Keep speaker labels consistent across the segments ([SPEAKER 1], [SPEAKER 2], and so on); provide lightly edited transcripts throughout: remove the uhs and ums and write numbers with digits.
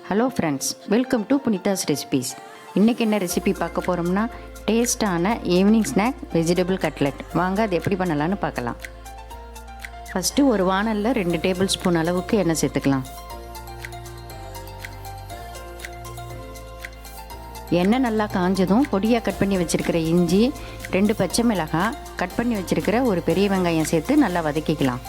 [SPEAKER 1] Hello friends, welcome to புனிதாஸ் recipes. இன்றைக்கி என்ன recipe பார்க்க போகிறோம்னா டேஸ்ட்டான ஈவினிங் ஸ்நாக் வெஜிடபிள் கட்லெட். வாங்க அது எப்படி பண்ணலான்னு பார்க்கலாம். ஃபஸ்ட்டு ஒரு வானலில் 2 டேபிள் ஸ்பூன் அளவுக்கு எண்ணெய் சேர்த்துக்கலாம். எண்ணெய் நல்லா காஞ்சதும் பொடியாக கட் பண்ணி வச்சுருக்கிற இஞ்சி, 2 பச்சை மிளகாய், கட் பண்ணி வச்சுருக்கிற ஒரு பெரிய வெங்காயம் சேர்த்து நல்லா வதக்கிக்கலாம்.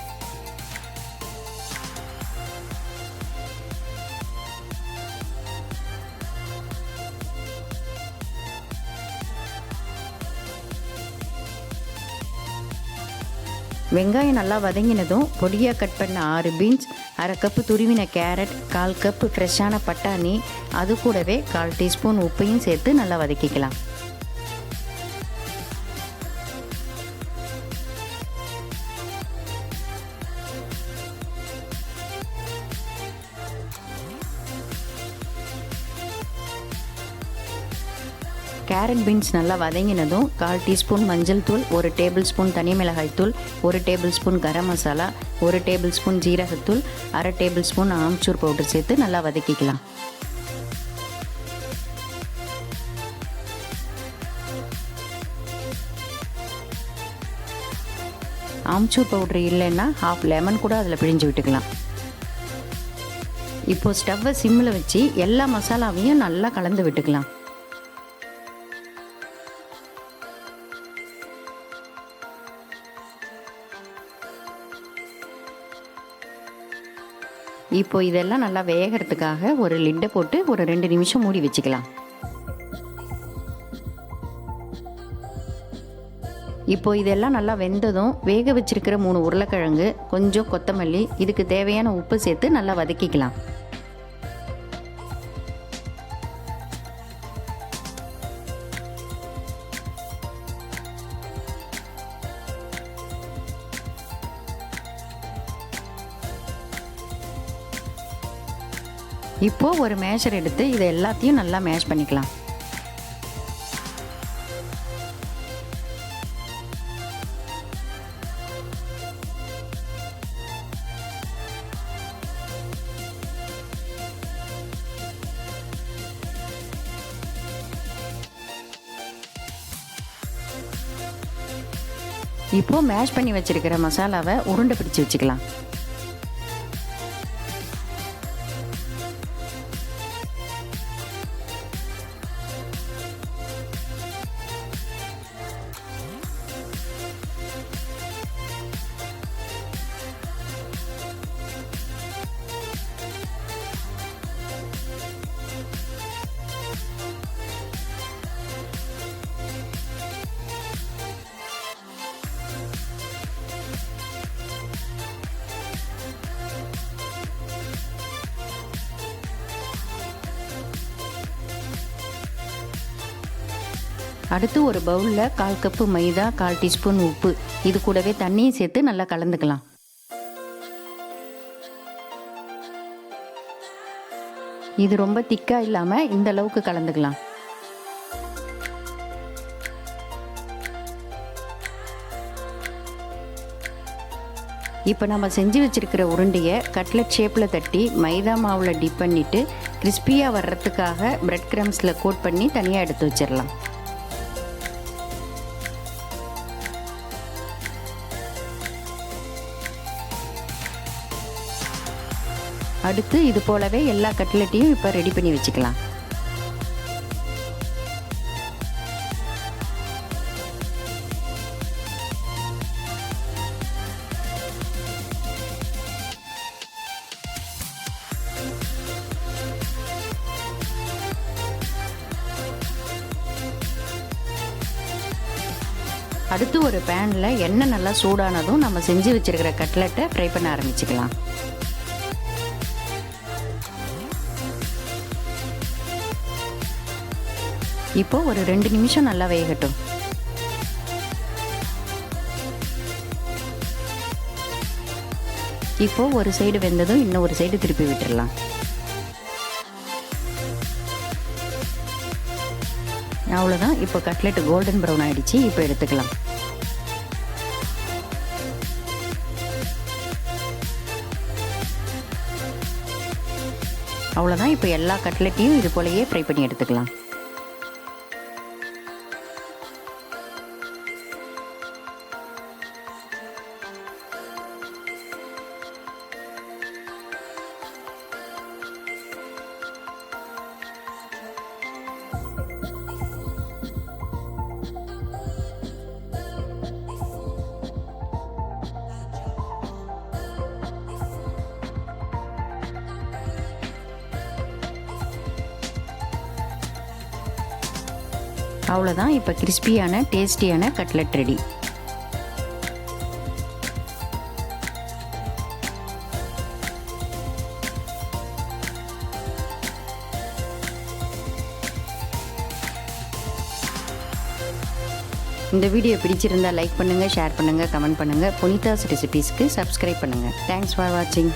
[SPEAKER 1] வெங்காயம் நல்லா வதங்கினதும் பொடியாக கட் பண்ண 6 பீன்ஸ், 1/2 கப்பு துருவின கேரட், 1/4 கப்பு ஃப்ரெஷ்ஷான பட்டாணி, அது கூடவே 1/4 டீஸ்பூன் உப்பையும் சேர்த்து நல்லா வதக்கிக்கலாம். கேரட் பீன்ஸ் நல்லா வதங்கினதும் 1/4 டீஸ்பூன் மஞ்சள் தூள், 1 டேபிள் ஸ்பூன் தனி மிளகாய் தூள், 1 table spoon garam masala, 1 table spoon ஜீரகத்தூள், 1/2 டேபிள் ஸ்பூன் ஆம்ச்சூர் பவுடர் சேர்த்து நல்லா வதக்கிக்கலாம். ஆம்ச்சூர் பவுடர் இல்லைன்னா 1/2 லெமன் கூட அதில் பிழிஞ்சு விட்டுக்கலாம். இப்போது ஸ்டவ்வை சிம்மில் வச்சு எல்லா மசாலாவையும் நல்லா கலந்து விட்டுக்கலாம். இப்போ இதெல்லாம் நல்லா வேகிறதுக்காக ஒரு லிட்டை போட்டு ஒரு 2 நிமிஷம் மூடி வச்சுக்கலாம். இப்போ இதெல்லாம் நல்லா வெந்ததும் வேக வச்சிருக்கிற 3 உருளைக்கிழங்கு, கொஞ்சம் கொத்தமல்லி, இதுக்கு தேவையான உப்பு சேர்த்து நல்லா வதக்கிக்கலாம். இப்போது ஒரு மேஷர் எடுத்து இதை எல்லாத்தையும் நல்லா மேஷ் பண்ணிக்கலாம். இப்போது மேஷ் பண்ணி வச்சிருக்கிற மசாலாவை உருண்டை பிடிச்சு வச்சுக்கலாம். அடுத்து ஒரு பவுலில் 1/4 கப்பு மைதா, 1/4 டீஸ்பூன் உப்பு, இது கூடவே தண்ணியும் சேர்த்து நல்லா கலந்துக்கலாம். இது ரொம்ப திக்காக இல்லாமல் இந்த அளவுக்கு கலந்துக்கலாம். இப்போ நம்ம செஞ்சு வச்சுருக்கிற உருண்டையை கட்லெட் ஷேப்பில் தட்டி மைதா மாவில் டிப் பண்ணிவிட்டு கிறிஸ்பியாக வர்றதுக்காக பிரெட் கிரம்ஸில் கோட் பண்ணி தனியாக எடுத்து வச்சிடலாம். அடுத்து இது போலவே எல்லா கட்லெட்டையும் இப்போ ரெடி பண்ணி வச்சுக்கலாம். அடுத்து ஒரு பேனில் எண்ணெய் நல்லா சூடானதும் நம்ம செஞ்சு வச்சுருக்கிற கட்லெட்டை ஃப்ரை பண்ண ஆரம்பிச்சுக்கலாம். இப்போ ஒரு 2 நிமிஷம் நல்லா வேகட்டும். இப்போ ஒரு சைடு வெந்ததும் இன்னொரு சைடு திருப்பி விட்டுடலாம். அவ்வளோதான். இப்போ கட்லெட் கோல்டன் ப்ரௌன் ஆகிடுச்சு. இப்போ எடுத்துக்கலாம். அவ்வளோதான். இப்போ எல்லா கட்லெட்டையும் இது போலயே ஃப்ரை பண்ணி எடுத்துக்கலாம். அவ்வளோதான். இப்போ கிறிஸ்பியான டேஸ்டியான கட்லெட் ரெடி. இந்த வீடியோ பிடிச்சிருந்தால் லைக் பண்ணுங்கள், ஷேர் பண்ணுங்கள், கமெண்ட் பண்ணுங்கள். புனிதாஸ் ரெசிபீஸ்க்கு சப்ஸ்கிரைப் பண்ணுங்கள். தேங்க்ஸ் ஃபார் வாட்சிங்.